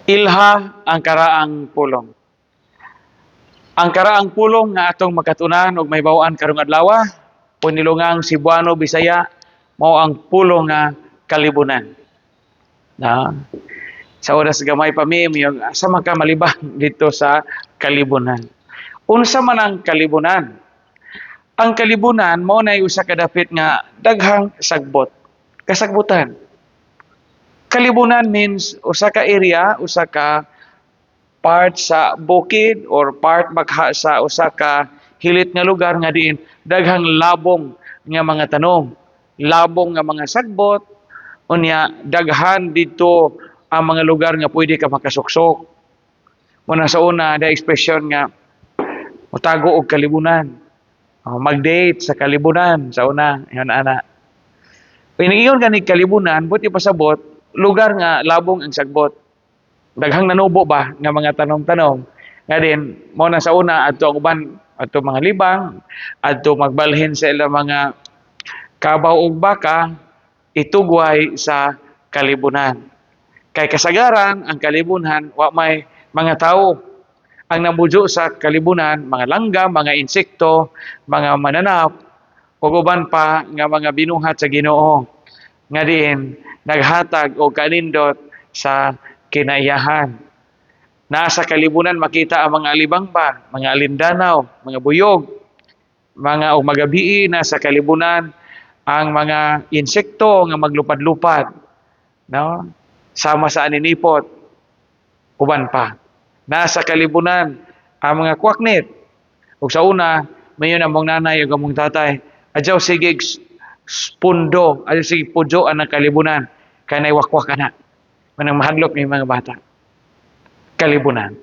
Ilha ang karaang pulong. Ang karaang pulong nga atong makatunan og may bawaan karong adlaw, punilungang Cebuano Bisaya mao ang pulong nga kalibunan. Na sa oras gamay pa mi asa man ka malibang dito sa kalibunan. Unsa man ang kalibunan? Ang kalibunan mao nay usa ka dapit nga daghang sagbot. Kasagbutan. Kalibunan means usa ka area, usa ka part sa bukid or part magha sa usa ka hilit nga lugar nga diin daghang labong nga mga tanom, labong nga mga sagbot, unya daghan dito ang mga lugar nga pwede ka makasuksok. Muna sa una, da expression nga mutago og kalibunan. Mag-date sa kalibunan sa una, yan ana. Piniingon gani kalibunan, buti pasabot, lugar nga labong ang sagbot. Daghang nanubo ba nga mga tanom-tanom. Nga din, mo na sa una, adto ang uban, adto mga libang, adto magbalhin sa ilang mga kabaw ug baka, itugway sa kalibunan. Kay kasagaran, ang kalibunan, wa may mga tao. Ang namujo sa kalibunan, mga langgam, mga insekto, mga mananap, ug uban pa nga mga binuhat sa Ginoo. Nga din, naghatag o kanindot sa kinaiyahan. Nasa kalibunan makita ang mga alibangba, mga alindanaw, mga buyog, mga o magabii nasa kalibunan ang mga insekto nga maglupad-lupad, no? Sama sa aninipot, uban pa. Nasa kalibunan ang mga kwaknit. Ug sa una, mayon among nanay ug among tatay, adyaw sige pundo, adyaw sige pudyo ang kalibunan, kanay wakwak ana. Manang mahadlok ni mga bata. Kalibunan.